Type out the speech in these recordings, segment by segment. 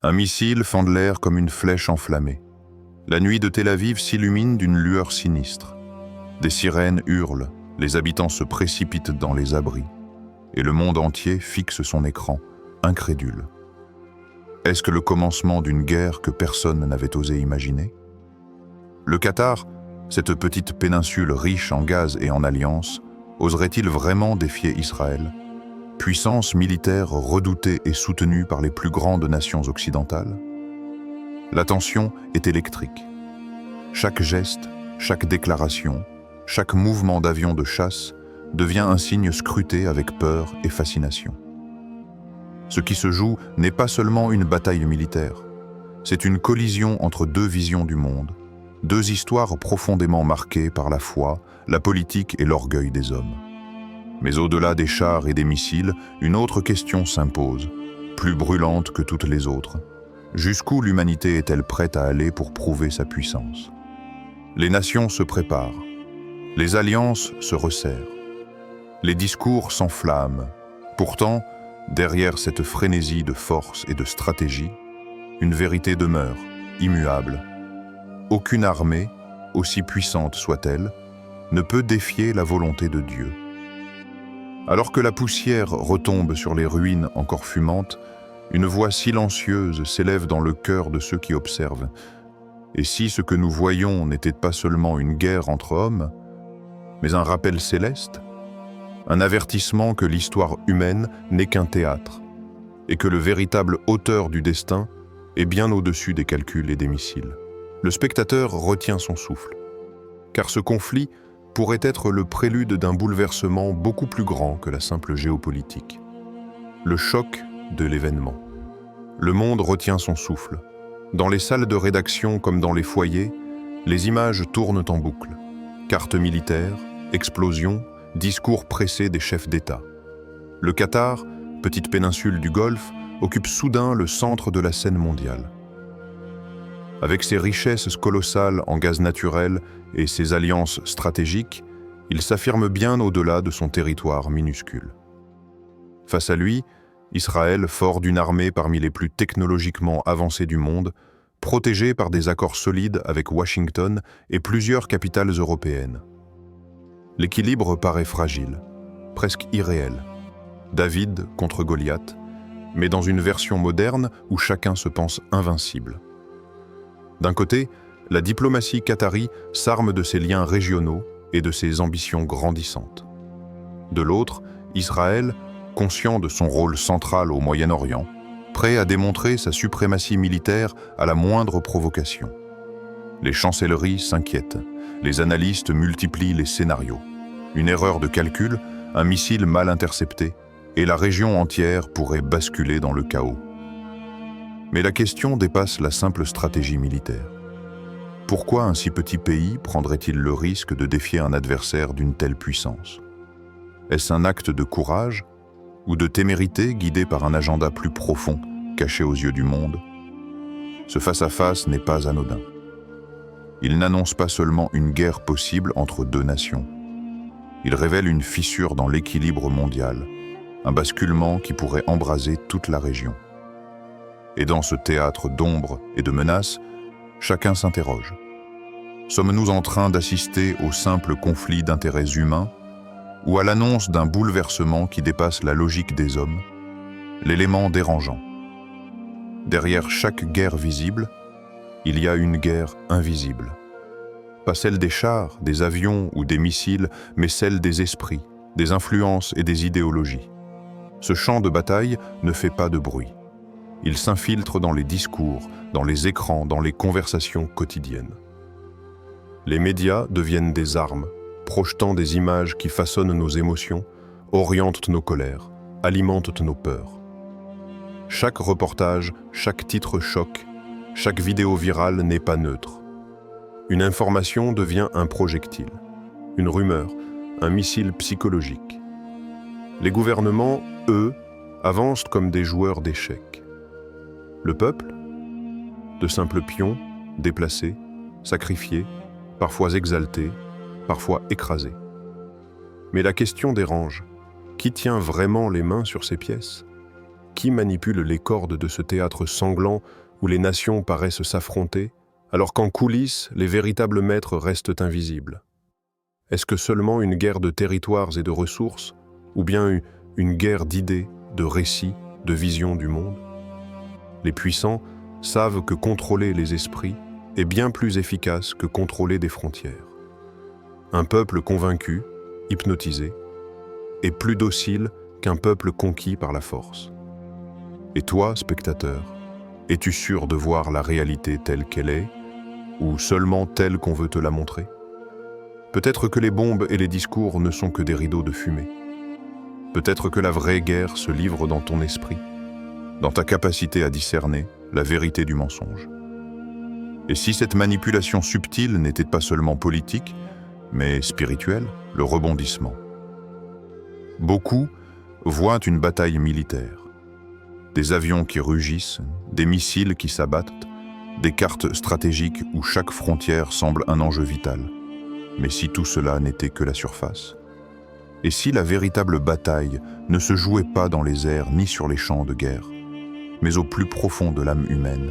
Un missile fend l'air comme une flèche enflammée. La nuit de Tel Aviv s'illumine d'une lueur sinistre. Des sirènes hurlent, les habitants se précipitent dans les abris, et le monde entier fixe son écran, incrédule. Est-ce que le commencement d'une guerre que personne n'avait osé imaginer? Le Qatar, cette petite péninsule riche en gaz et en alliances, oserait-il vraiment défier Israël? Puissance militaire redoutée et soutenue par les plus grandes nations occidentales? La tension est électrique. Chaque geste, chaque déclaration, chaque mouvement d'avion de chasse devient un signe scruté avec peur et fascination. Ce qui se joue n'est pas seulement une bataille militaire, c'est une collision entre deux visions du monde, deux histoires profondément marquées par la foi, la politique et l'orgueil des hommes. Mais au-delà des chars et des missiles, une autre question s'impose, plus brûlante que toutes les autres. Jusqu'où l'humanité est-elle prête à aller pour prouver sa puissance? Les nations se préparent, les alliances se resserrent, les discours s'enflamment. Pourtant, derrière cette frénésie de force et de stratégie, une vérité demeure, immuable. Aucune armée, aussi puissante soit-elle, ne peut défier la volonté de Dieu. Alors que la poussière retombe sur les ruines encore fumantes, une voix silencieuse s'élève dans le cœur de ceux qui observent. Et si ce que nous voyons n'était pas seulement une guerre entre hommes, mais un rappel céleste, un avertissement que l'histoire humaine n'est qu'un théâtre, et que le véritable auteur du destin est bien au-dessus des calculs et des missiles. Le spectateur retient son souffle, car ce conflit pourrait être le prélude d'un bouleversement beaucoup plus grand que la simple géopolitique. Le choc de l'événement. Le monde retient son souffle. Dans les salles de rédaction comme dans les foyers, les images tournent en boucle. Cartes militaires, explosions, discours pressés des chefs d'État. Le Qatar, petite péninsule du Golfe, occupe soudain le centre de la scène mondiale. Avec ses richesses colossales en gaz naturel et ses alliances stratégiques, il s'affirme bien au-delà de son territoire minuscule. Face à lui, Israël, fort d'une armée parmi les plus technologiquement avancées du monde, protégé par des accords solides avec Washington et plusieurs capitales européennes. L'équilibre paraît fragile, presque irréel. David contre Goliath, mais dans une version moderne où chacun se pense invincible. D'un côté, la diplomatie qatari s'arme de ses liens régionaux et de ses ambitions grandissantes. De l'autre, Israël, conscient de son rôle central au Moyen-Orient, prêt à démontrer sa suprématie militaire à la moindre provocation. Les chancelleries s'inquiètent, les analystes multiplient les scénarios. Une erreur de calcul, un missile mal intercepté, et la région entière pourrait basculer dans le chaos. Mais la question dépasse la simple stratégie militaire. Pourquoi un si petit pays prendrait-il le risque de défier un adversaire d'une telle puissance? Est-ce un acte de courage ou de témérité guidé par un agenda plus profond, caché aux yeux du monde? Ce face-à-face n'est pas anodin. Il n'annonce pas seulement une guerre possible entre deux nations. Il révèle une fissure dans l'équilibre mondial, un basculement qui pourrait embraser toute la région. Et dans ce théâtre d'ombre et de menaces, chacun s'interroge. Sommes-nous en train d'assister au simple conflit d'intérêts humains ou à l'annonce d'un bouleversement qui dépasse la logique des hommes, l'élément dérangeant? Derrière chaque guerre visible, il y a une guerre invisible. Pas celle des chars, des avions ou des missiles, mais celle des esprits, des influences et des idéologies. Ce champ de bataille ne fait pas de bruit. Il s'infiltre dans les discours, dans les écrans, dans les conversations quotidiennes. Les médias deviennent des armes, projetant des images qui façonnent nos émotions, orientent nos colères, alimentent nos peurs. Chaque reportage, chaque titre choc, chaque vidéo virale n'est pas neutre. Une information devient un projectile, une rumeur, un missile psychologique. Les gouvernements, eux, avancent comme des joueurs d'échecs. Le peuple, de simples pions, déplacés, sacrifiés, parfois exaltés, parfois écrasés. Mais la question dérange. Qui tient vraiment les mains sur ces pièces? Qui manipule les cordes de ce théâtre sanglant où les nations paraissent s'affronter, alors qu'en coulisses, les véritables maîtres restent invisibles? Est-ce que seulement une guerre de territoires et de ressources, ou bien une guerre d'idées, de récits, de visions du monde? Les puissants savent que contrôler les esprits est bien plus efficace que contrôler des frontières. Un peuple convaincu, hypnotisé, est plus docile qu'un peuple conquis par la force. Et toi, spectateur, es-tu sûr de voir la réalité telle qu'elle est, ou seulement telle qu'on veut te la montrer? Peut-être que les bombes et les discours ne sont que des rideaux de fumée. Peut-être que la vraie guerre se livre dans ton esprit, dans ta capacité à discerner la vérité du mensonge. Et si cette manipulation subtile n'était pas seulement politique, mais spirituelle, le rebondissement? Beaucoup voient une bataille militaire. Des avions qui rugissent, des missiles qui s'abattent, des cartes stratégiques où chaque frontière semble un enjeu vital. Mais si tout cela n'était que la surface? Et si la véritable bataille ne se jouait pas dans les airs ni sur les champs de guerre, mais au plus profond de l'âme humaine?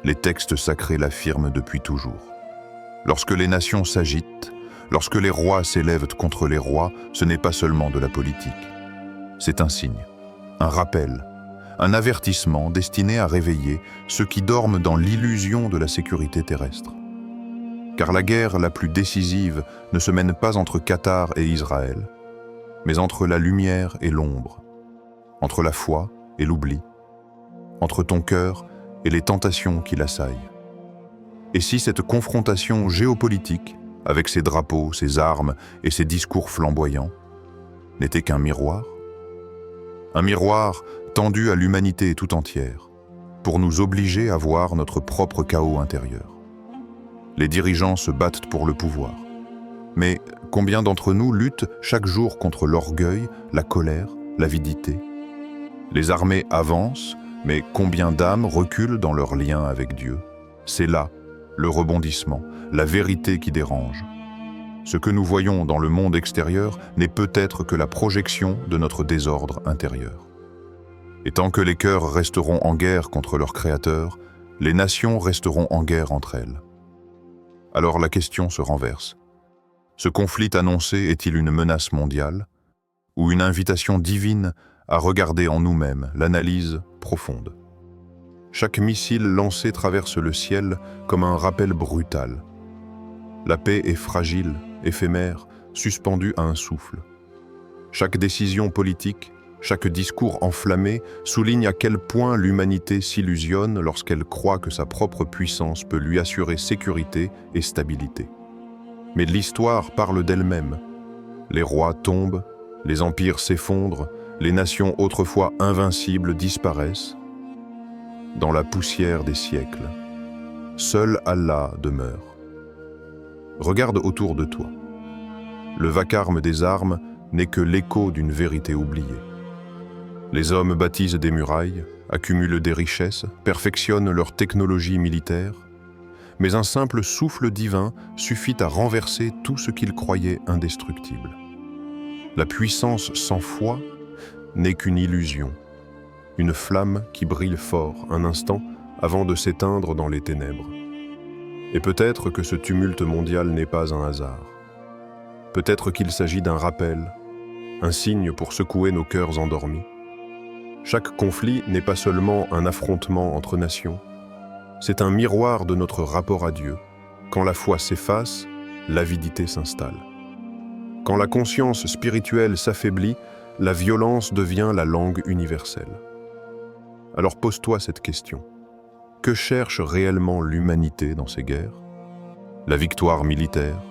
Les textes sacrés l'affirment depuis toujours. Lorsque les nations s'agitent, lorsque les rois s'élèvent contre les rois, ce n'est pas seulement de la politique. C'est un signe, un rappel, un avertissement destiné à réveiller ceux qui dorment dans l'illusion de la sécurité terrestre. Car la guerre la plus décisive ne se mène pas entre Qatar et Israël, mais entre la lumière et l'ombre, entre la foi et l'oubli, entre ton cœur et les tentations qui l'assaillent. Et si cette confrontation géopolitique, avec ses drapeaux, ses armes et ses discours flamboyants, n'était qu'un miroir? Un miroir tendu à l'humanité tout entière, pour nous obliger à voir notre propre chaos intérieur. Les dirigeants se battent pour le pouvoir. Mais combien d'entre nous luttent chaque jour contre l'orgueil, la colère, l'avidité? Les armées avancent, mais combien d'âmes reculent dans leur lien avec Dieu? C'est là le rebondissement, la vérité qui dérange. Ce que nous voyons dans le monde extérieur n'est peut-être que la projection de notre désordre intérieur. Et tant que les cœurs resteront en guerre contre leur Créateur, les nations resteront en guerre entre elles. Alors la question se renverse. Ce conflit annoncé est-il une menace mondiale ou une invitation divine à regarder en nous-mêmes l'analyse profonde? Chaque missile lancé traverse le ciel comme un rappel brutal. La paix est fragile, éphémère, suspendue à un souffle. Chaque décision politique, chaque discours enflammé souligne à quel point l'humanité s'illusionne lorsqu'elle croit que sa propre puissance peut lui assurer sécurité et stabilité. Mais l'histoire parle d'elle-même. Les rois tombent, les empires s'effondrent, les nations autrefois invincibles disparaissent. Dans la poussière des siècles, seul Allah demeure. Regarde autour de toi. Le vacarme des armes n'est que l'écho d'une vérité oubliée. Les hommes bâtissent des murailles, accumulent des richesses, perfectionnent leur technologie militaire, mais un simple souffle divin suffit à renverser tout ce qu'ils croyaient indestructible. La puissance sans foi n'est qu'une illusion, une flamme qui brille fort un instant avant de s'éteindre dans les ténèbres. Et peut-être que ce tumulte mondial n'est pas un hasard. Peut-être qu'il s'agit d'un rappel, un signe pour secouer nos cœurs endormis. Chaque conflit n'est pas seulement un affrontement entre nations, c'est un miroir de notre rapport à Dieu. Quand la foi s'efface, l'avidité s'installe. Quand la conscience spirituelle s'affaiblit, la violence devient la langue universelle. Alors pose-toi cette question. Que cherche réellement l'humanité dans ces guerres? La victoire militaire?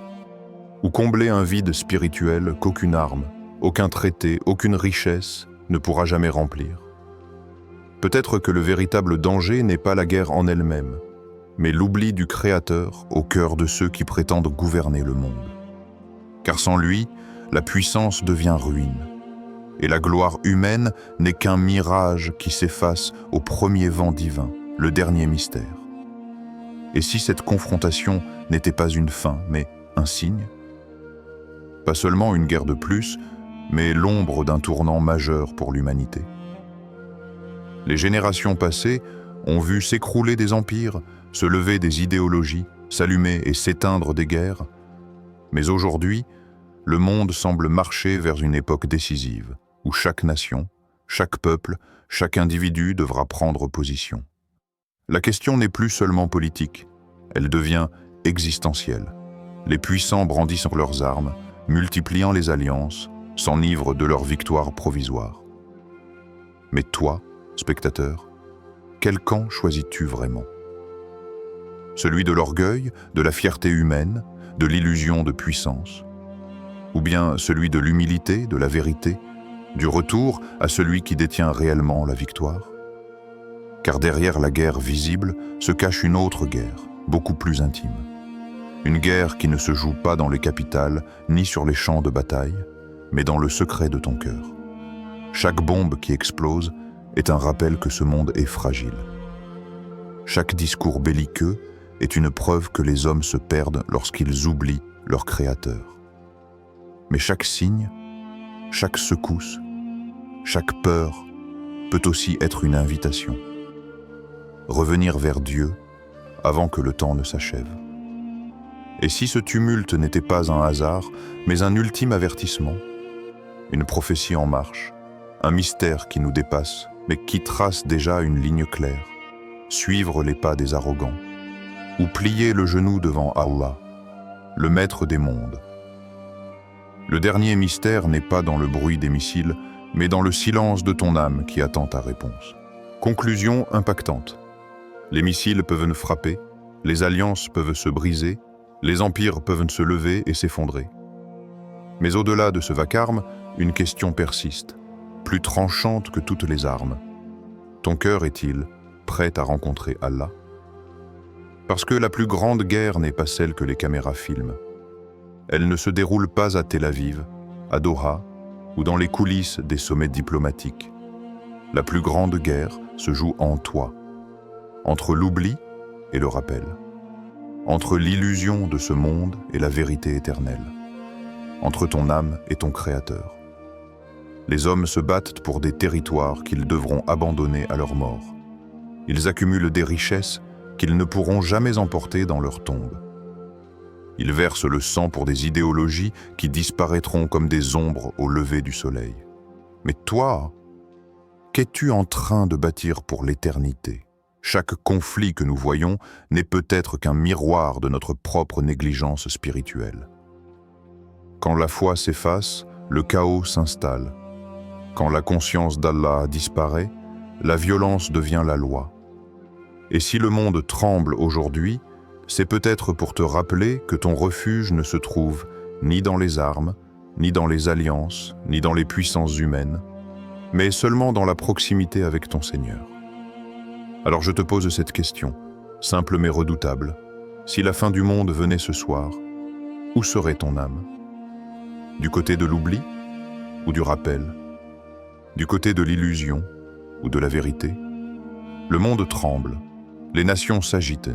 Ou combler un vide spirituel qu'aucune arme, aucun traité, aucune richesse ne pourra jamais remplir? Peut-être que le véritable danger n'est pas la guerre en elle-même, mais l'oubli du Créateur au cœur de ceux qui prétendent gouverner le monde. Car sans lui, la puissance devient ruine, et la gloire humaine n'est qu'un mirage qui s'efface au premier vent divin, le dernier mystère. Et si cette confrontation n'était pas une fin, mais un signe? Pas seulement une guerre de plus, mais l'ombre d'un tournant majeur pour l'humanité. Les générations passées ont vu s'écrouler des empires, se lever des idéologies, s'allumer et s'éteindre des guerres. Mais aujourd'hui, le monde semble marcher vers une époque décisive, où chaque nation, chaque peuple, chaque individu devra prendre position. La question n'est plus seulement politique, elle devient existentielle. Les puissants brandissent leurs armes, multipliant les alliances, s'enivrent de leur victoire provisoire. Mais toi, spectateur, quel camp choisis-tu vraiment? Celui de l'orgueil, de la fierté humaine, de l'illusion de puissance? Ou bien celui de l'humilité, de la vérité, du retour à celui qui détient réellement la victoire? Car derrière la guerre visible se cache une autre guerre, beaucoup plus intime. Une guerre qui ne se joue pas dans les capitales ni sur les champs de bataille, mais dans le secret de ton cœur. Chaque bombe qui explose est un rappel que ce monde est fragile. Chaque discours belliqueux est une preuve que les hommes se perdent lorsqu'ils oublient leur créateur. Mais chaque signe, chaque secousse, chaque peur peut aussi être une invitation. Revenir vers Dieu avant que le temps ne s'achève. Et si ce tumulte n'était pas un hasard, mais un ultime avertissement, une prophétie en marche, un mystère qui nous dépasse, mais qui trace déjà une ligne claire, suivre les pas des arrogants, ou plier le genou devant Allah, le maître des mondes. Le dernier mystère n'est pas dans le bruit des missiles, mais dans le silence de ton âme qui attend ta réponse. Conclusion impactante. Les missiles peuvent nous frapper, les alliances peuvent se briser, les empires peuvent se lever et s'effondrer. Mais au-delà de ce vacarme, une question persiste, plus tranchante que toutes les armes. Ton cœur est-il prêt à rencontrer Allah? Parce que la plus grande guerre n'est pas celle que les caméras filment. Elle ne se déroule pas à Tel Aviv, à Doha ou dans les coulisses des sommets diplomatiques. La plus grande guerre se joue en toi, entre l'oubli et le rappel, entre l'illusion de ce monde et la vérité éternelle, entre ton âme et ton Créateur. Les hommes se battent pour des territoires qu'ils devront abandonner à leur mort. Ils accumulent des richesses qu'ils ne pourront jamais emporter dans leur tombe. Ils versent le sang pour des idéologies qui disparaîtront comme des ombres au lever du soleil. Mais toi, qu'es-tu en train de bâtir pour l'éternité? Chaque conflit que nous voyons n'est peut-être qu'un miroir de notre propre négligence spirituelle. Quand la foi s'efface, le chaos s'installe. Quand la conscience d'Allah disparaît, la violence devient la loi. Et si le monde tremble aujourd'hui, c'est peut-être pour te rappeler que ton refuge ne se trouve ni dans les armes, ni dans les alliances, ni dans les puissances humaines, mais seulement dans la proximité avec ton Seigneur. Alors je te pose cette question, simple mais redoutable. Si la fin du monde venait ce soir, où serait ton âme? Du côté de l'oubli ou du rappel? Du côté de l'illusion ou de la vérité? Le monde tremble, les nations s'agitent,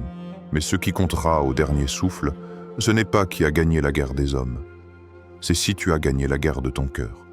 mais ce qui comptera au dernier souffle, ce n'est pas qui a gagné la guerre des hommes, c'est si tu as gagné la guerre de ton cœur.